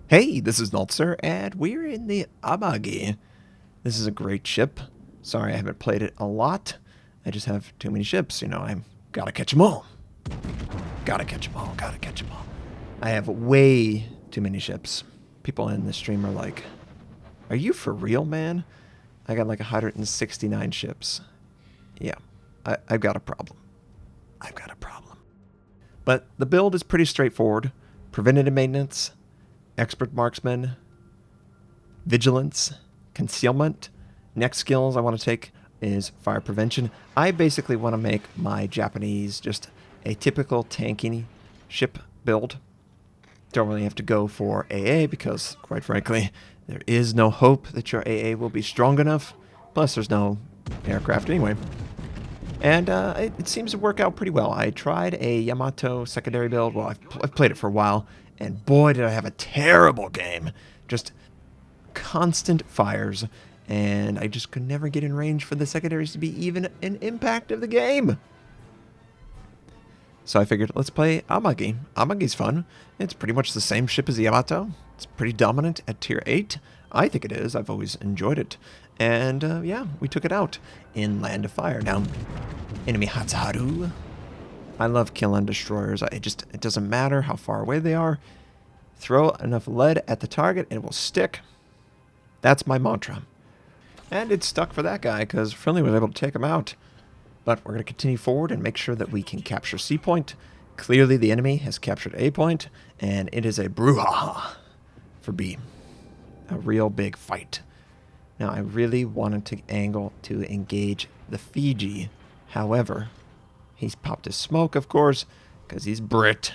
Hey, this is Notser, and we're in the Amagi. This is a great ship. Sorry I haven't played it a lot. I just have too many ships, I gotta catch them all. Gotta catch them all, gotta catch them all. I have way too many ships. People in the stream are like, are you for real, man? I got like 169 ships. Yeah, I've got a problem. I've got a problem. But the build is pretty straightforward. Preventative maintenance, expert marksman, vigilance, concealment. Next skills I want to take is fire prevention. I basically want to make my Japanese just a typical tanking ship build. Don't really have to go for AA because, quite frankly, there is no hope that your AA will be strong enough. Plus, there's no aircraft anyway. And it seems to work out pretty well. I tried a Yamato secondary build. Well, I've played it for a while. And boy, did I have a terrible game. Just constant fires. And I just could never get in range for the secondaries to be even an impact of the game. So I figured, let's play Amagi. Amagi's fun. It's pretty much the same ship as the Yamato. It's pretty dominant at tier 8. I think it is. I've always enjoyed it. And yeah, we took it out in Land of Fire. Now, enemy Hatsuharu. I love killing destroyers. It doesn't matter how far away they are. Throw enough lead at the target and it will stick. That's my mantra. And it stuck for that guy because Friendly was able to take him out. But we're going to continue forward and make sure that we can capture C point. Clearly the enemy has captured A point, and it is a brouhaha for B. A real big fight. Now I really wanted to angle to engage the Fiji. However, he's popped his smoke, of course, because he's Brit.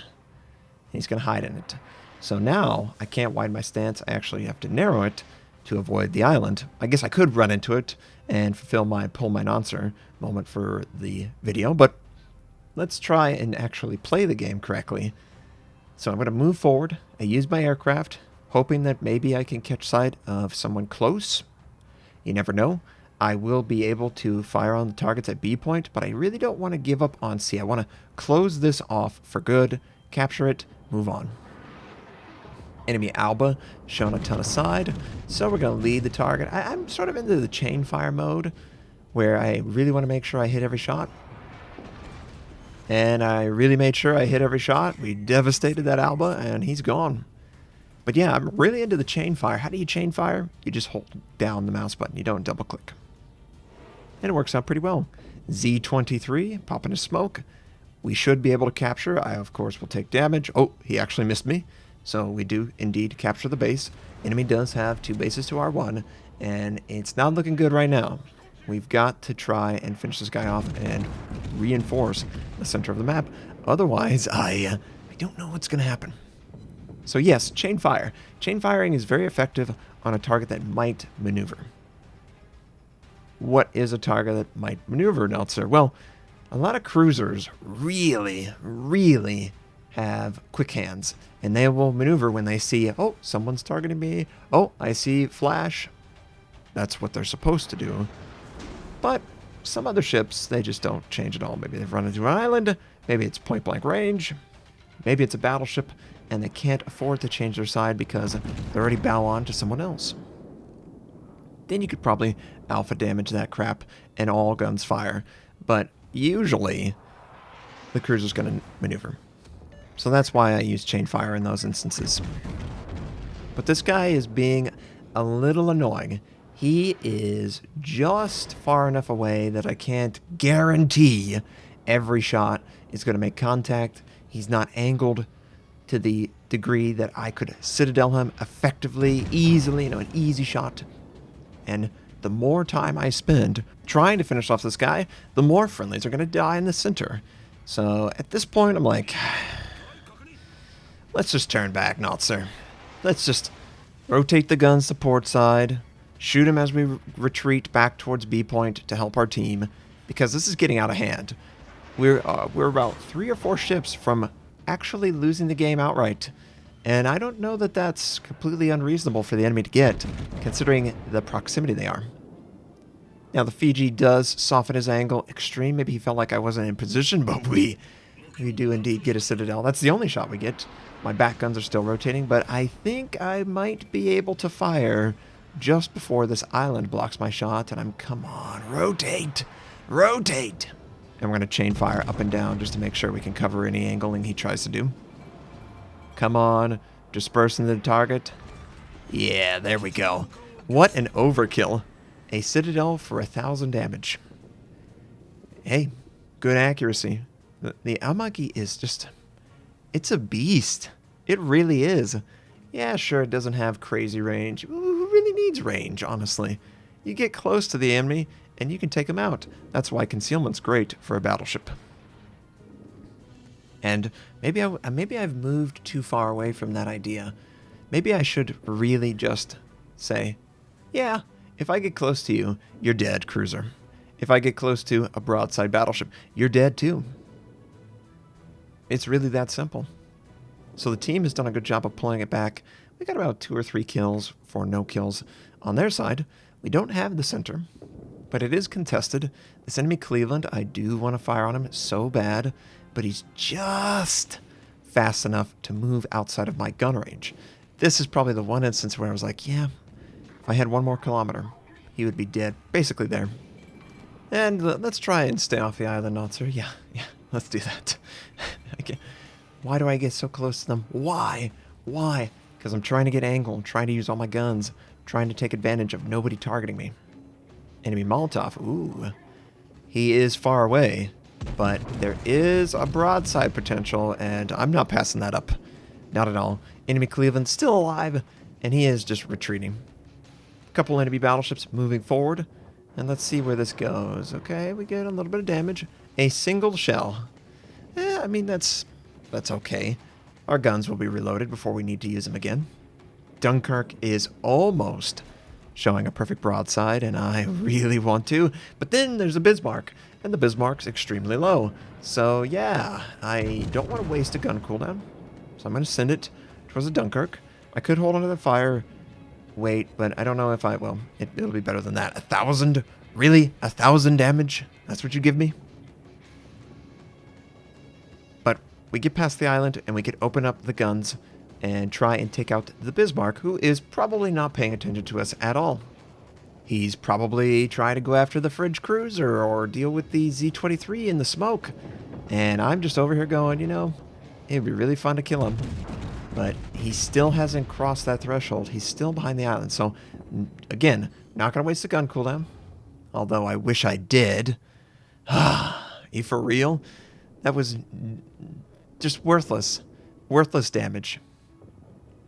He's going to hide in it. So now I can't widen my stance. I actually have to narrow it to avoid the island. I guess I could run into it and fulfill my pull my noncer moment for the video, but let's try and actually play the game correctly. So I'm going to move forward. I use my aircraft, hoping that maybe I can catch sight of someone close. You never know. I will be able to fire on the targets at B point, but I really don't want to give up on C. I want to close this off for good, capture it, move on. Enemy Alba showing a ton of side, so we're going to lead the target. I'm sort of into the chain fire mode, where I really want to make sure I hit every shot. And I really made sure I hit every shot. We devastated that Alba, and he's gone. But yeah, I'm really into the chain fire. How do you chain fire? You just hold down the mouse button. You don't double click. And it works out pretty well. Z23, popping a smoke. We should be able to capture. I, of course, will take damage. Oh, he actually missed me. So we do indeed capture the base. Enemy does have 2 bases to our 1, and it's not looking good right now. We've got to try and finish this guy off and reinforce the center of the map. Otherwise, I don't know what's going to happen. So yes, chain fire. Chain firing is very effective on a target that might maneuver. What is a target that might maneuver, Notser? Well, a lot of cruisers really have quick hands, and they will maneuver when they see, oh, someone's targeting me. Oh, I see flash. That's what they're supposed to do. But some other ships, they just don't change at all. Maybe they've run into an island. Maybe it's point blank range. Maybe it's a battleship, and they can't afford to change their side because they already bow on to someone else. Then you could probably alpha damage that crap and all guns fire. But usually, the cruiser's going to maneuver. So that's why I use chain fire in those instances. But this guy is being a little annoying. He is just far enough away that I can't guarantee every shot is going to make contact. He's not angled to the degree that I could citadel him effectively, easily, an easy shot. And the more time I spend trying to finish off this guy, the more friendlies are going to die in the center. So at this point, I'm like, let's just turn back, Notser. Let's just rotate the guns to port side, shoot him as we retreat back towards B point to help our team, because this is getting out of hand. We're about 3 or 4 ships from actually losing the game outright, and I don't know that that's completely unreasonable for the enemy to get, considering the proximity they are. Now the Fiji does soften his angle extreme. Maybe he felt like I wasn't in position, but we We do indeed get a citadel. That's the only shot we get. My back guns are still rotating, but I think I might be able to fire just before this island blocks my shot, and I'm... Come on, rotate! Rotate! And we're going to chain fire up and down just to make sure we can cover any angling he tries to do. Come on, disperse into the target. Yeah, there we go. What an overkill. A citadel for 1,000 damage. Hey, good accuracy. The Amagi is just... It's a beast. It really is. Yeah, sure, it doesn't have crazy range. Who really needs range, honestly? You get close to the enemy, and you can take them out. That's why concealment's great for a battleship. And maybe I've moved too far away from that idea. Maybe I should really just say, yeah, if I get close to you, you're dead, cruiser. If I get close to a broadside battleship, you're dead too. It's really that simple. So the team has done a good job of pulling it back. We got about 2 or 3 kills for no kills on their side. We don't have the center, but it is contested. This enemy Cleveland, I do want to fire on him so bad, but he's just fast enough to move outside of my gun range. This is probably the one instance where I was like, yeah, if I had 1 more kilometer, he would be dead, basically there. And let's try and stay off the island, Notser. Yeah, let's do that. Okay. Why do I get so close to them? Why? Because I'm trying to get angle, trying to use all my guns, trying to take advantage of nobody targeting me. Enemy Molotov. Ooh. He is far away, but there is a broadside potential, and I'm not passing that up. Not at all. Enemy Cleveland still alive, and he is just retreating. A couple enemy battleships moving forward, and let's see where this goes. Okay, we get a little bit of damage. A single shell. I mean, that's okay. Our guns will be reloaded before we need to use them again. Dunkirk is almost showing a perfect broadside, and I really want to. But then there's a Bismarck, and the Bismarck's extremely low. So yeah, I don't want to waste a gun cooldown. So I'm going to send it towards the Dunkirk. I could hold onto the fire. Wait, but I don't know if I... Well, it'll be better than that. 1,000? Really? 1,000 damage? That's what you give me? But we get past the island, and we can open up the guns and try and take out the Bismarck, who is probably not paying attention to us at all. He's probably trying to go after the Fridge Cruiser or deal with the Z-23 in the smoke. And I'm just over here going, you know, it'd be really fun to kill him. But he still hasn't crossed that threshold. He's still behind the island. So, again, not going to waste a gun cooldown. Although I wish I did. You for real? That was just worthless. Worthless damage.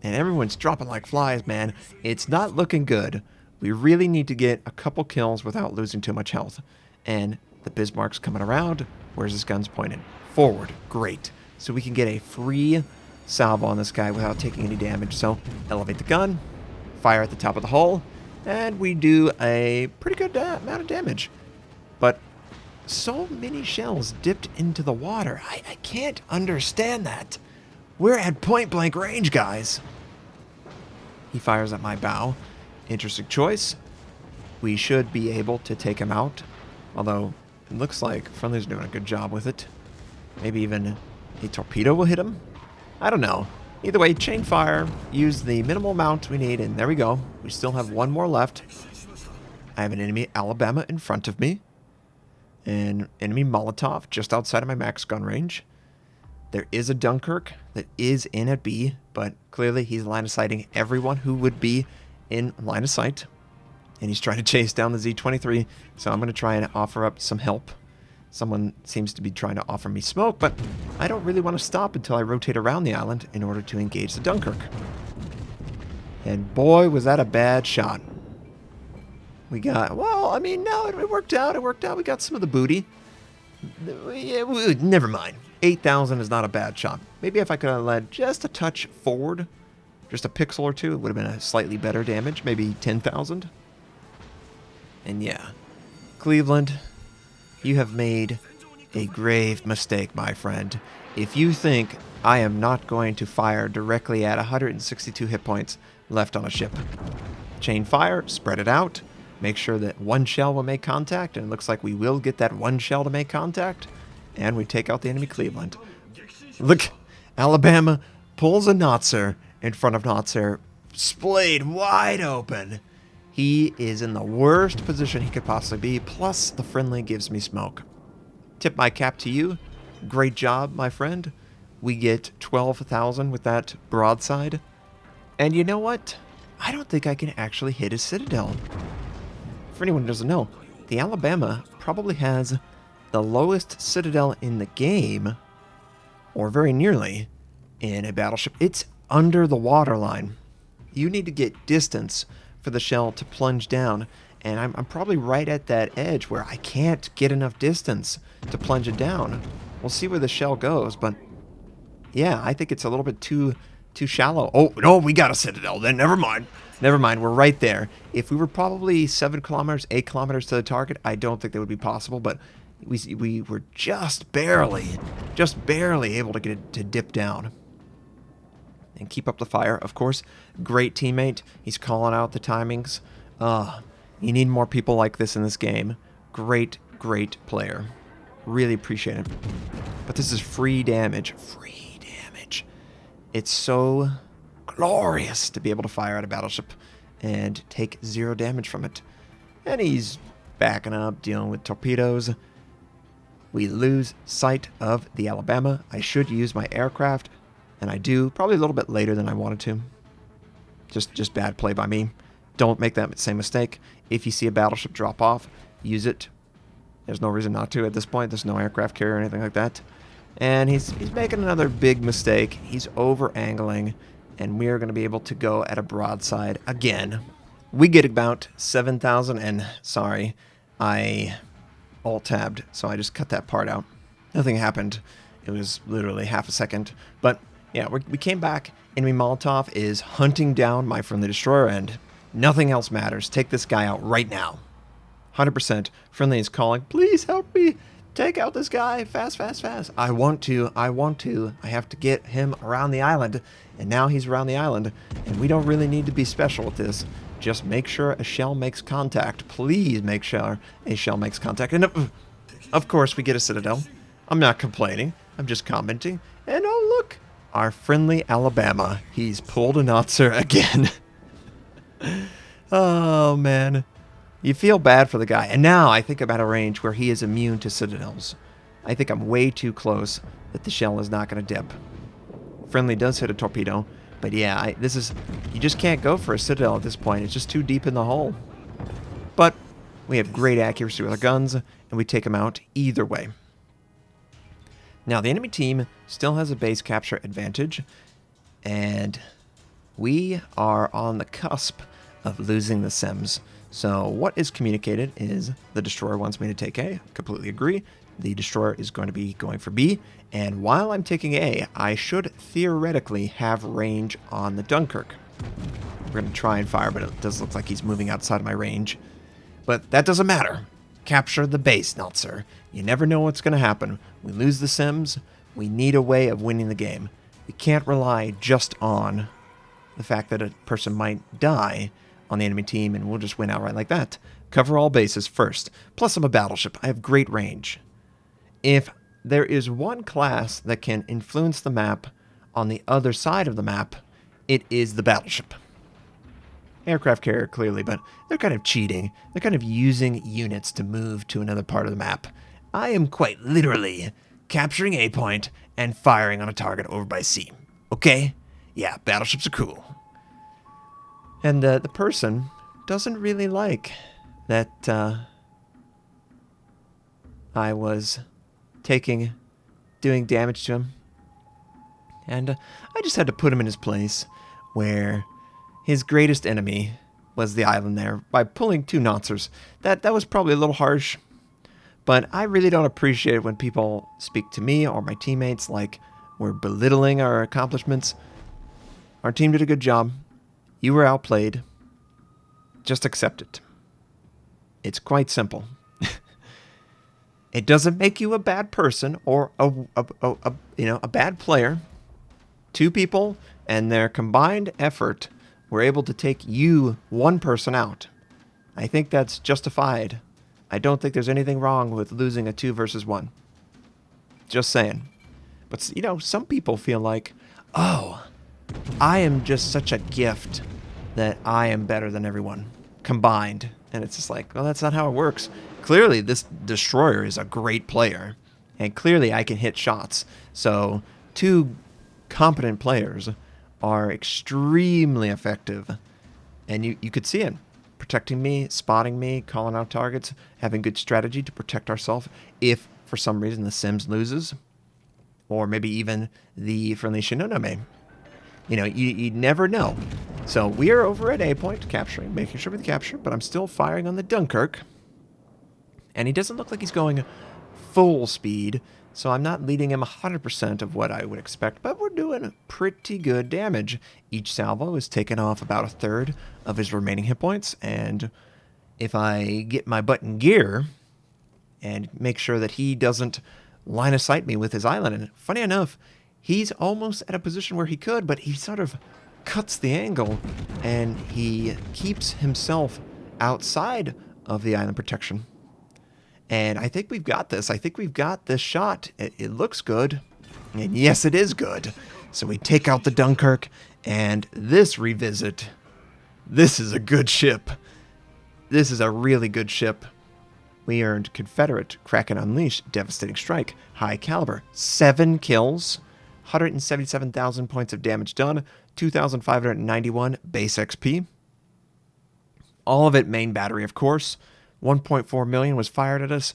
And everyone's dropping like flies, man. It's not looking good. We really need to get a couple kills without losing too much health. And the Bismarck's coming around. Where's his guns pointed? Forward. Great. So we can get a free salvo on this guy without taking any damage. So elevate the gun, fire at the top of the hull, and we do a pretty good amount of damage. But so many shells dipped into the water. I can't understand that. We're at point blank range, guys. He fires at my bow. Interesting choice. We should be able to take him out. Although it looks like friendly's doing a good job with it. Maybe even a torpedo will hit him. I don't know. Either way, chain fire, use the minimal amount we need, and there we go. We still have 1 more left. I have an enemy Alabama in front of me. An enemy Molotov just outside of my max gun range. There is a Dunkirk that is in at B, but clearly he's line of sighting everyone who would be in line of sight. And he's trying to chase down the Z-23, so I'm going to try and offer up some help. Someone seems to be trying to offer me smoke, but I don't really want to stop until I rotate around the island in order to engage the Dunkirk. And boy, was that a bad shot. We got, well, I mean, no, it worked out. It worked out. We got some of the booty. Never mind. 8,000 is not a bad shot. Maybe if I could have led just a touch forward, just a pixel or two, it would have been a slightly better damage. Maybe 10,000. And yeah, Cleveland, you have made a grave mistake, my friend. If you think I am not going to fire directly at 162 hit points left on a ship. Chain fire, spread it out, make sure that 1 shell will make contact, and it looks like we will get that 1 shell to make contact, and we take out the enemy Cleveland. Look, Alabama pulls a Notser in front of Notser, splayed wide open. He is in the worst position he could possibly be, plus the friendly gives me smoke. Tip my cap to you. Great job, my friend. We get 12,000 with that broadside. And you know what? I don't think I can actually hit his citadel. For anyone who doesn't know, the Alabama probably has the lowest citadel in the game, or very nearly, in a battleship. It's under the waterline. You need to get distance for the shell to plunge down, and I'm probably right at that edge where I can't get enough distance to plunge it down. We'll see where the shell goes, but yeah, I think it's a little bit too shallow. Oh, no, we got a citadel then. Never mind. Never mind. We're right there. If we were probably 7 kilometers, 8 kilometers to the target, I don't think that would be possible, but we were just barely able to get it to dip down. And keep up the fire, of course. Great teammate. He's calling out the timings. You need more people like this in this game. Great player. Really appreciate it. But this is free damage. Free damage. It's so glorious to be able to fire at a battleship and take 0 damage from it. And he's backing up, dealing with torpedoes. We lose sight of the Alabama. I should use my aircraft, and I do, probably a little bit later than I wanted to. Just bad play by me. Don't make that same mistake. If you see a battleship drop off, use it. There's no reason not to at this point. There's no aircraft carrier or anything like that. And he's making another big mistake. He's over-angling, and we're going to be able to go at a broadside again. We get about 7,000, and sorry, I alt-tabbed, so I just cut that part out. Nothing happened. It was literally half a second. But yeah, we came back. Enemy Molotov is hunting down my friendly destroyer, and nothing else matters. Take this guy out right now. 100%. Friendly is calling, please help me. Take out this guy. Fast, fast, fast. I want to. I have to get him around the island. And now he's around the island. And we don't really need to be special with this. Just make sure a shell makes contact. Please make sure a shell makes contact. And of course, we get a citadel. I'm not complaining. I'm just commenting. And oh, look. Our friendly Alabama. He's pulled a Notser again. Oh, man. You feel bad for the guy. And now I think I'm at a range where he is immune to citadels. I think I'm way too close that the shell is not going to dip. Friendly does hit a torpedo. But yeah, you just can't go for a citadel at this point. It's just too deep in the hole. But we have great accuracy with our guns, and we take them out either way. Now, the enemy team still has a base capture advantage, and we are on the cusp of losing the Sims. So what is communicated is the destroyer wants me to take A. I completely agree. The destroyer is going to be going for B. And while I'm taking A, I should theoretically have range on the Dunkirk. We're going to try and fire, but it does look like he's moving outside of my range. But that doesn't matter. Capture the base, Notser. You never know what's going to happen. We lose the Sims. We need a way of winning the game. We can't rely just on the fact that a person might die on the enemy team, and we'll just win outright like that. Cover all bases first. Plus, I'm a battleship. I have great range. If there is one class that can influence the map on the other side of the map, it is the battleship. Aircraft carrier, clearly, but they're kind of cheating. They're kind of using units to move to another part of the map. I am quite literally capturing A point and firing on a target over by C. Okay? Yeah, battleships are cool. And the person doesn't really like that I was doing damage to him. And I just had to put him in his place where his greatest enemy was the island there by pulling 2 Notsers. That was probably a little harsh, but I really don't appreciate it when people speak to me or my teammates like we're belittling our accomplishments. Our team did a good job. You were outplayed. Just accept it. It's quite simple. It doesn't make you a bad person or a bad player. 2 people and their combined effort were able to take you, 1 person, out. I think that's justified. I don't think there's anything wrong with losing a 2 versus 1. Just saying. But, you know, some people feel like, oh, I am just such a gift that I am better than everyone combined. And it's just like, well, that's not how it works. Clearly, this destroyer is a great player. And clearly, I can hit shots. So, two competent players are extremely effective. And you could see it. Protecting me, spotting me, calling out targets, having good strategy to protect ourselves if, for some reason, the Sims loses. Or maybe even the friendly Shinonome. You know, you never know. So we are over at A point, capturing, making sure we capture, but I'm still firing on the Dunkirk. And he doesn't look like he's going full speed, so I'm not leading him 100% of what I would expect, but we're doing pretty good damage. Each salvo is taking off about a third of his remaining hit points, and if I get my butt in gear and make sure that he doesn't line of sight me with his island, and funny enough, he's almost at a position where he could, but he sort of cuts the angle, and he keeps himself outside of the island protection. And I think we've got this. I think we've got this shot. It looks good. And yes, it is good. So we take out the Dunkirk, and this revisit. This is a good ship. This is a really good ship. We earned Confederate, Kraken Unleashed, Devastating Strike, High Caliber, 7 kills, 177,000 points of damage done, 2,591 base XP. All of it main battery, of course. 1.4 million was fired at us.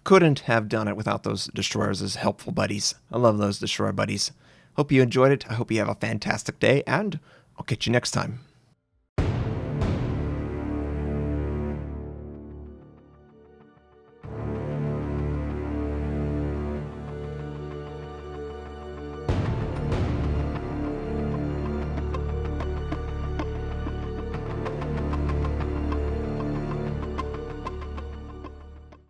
Couldn't have done it without those destroyers as helpful buddies. I love those destroyer buddies. Hope you enjoyed it. I hope you have a fantastic day, and I'll catch you next time.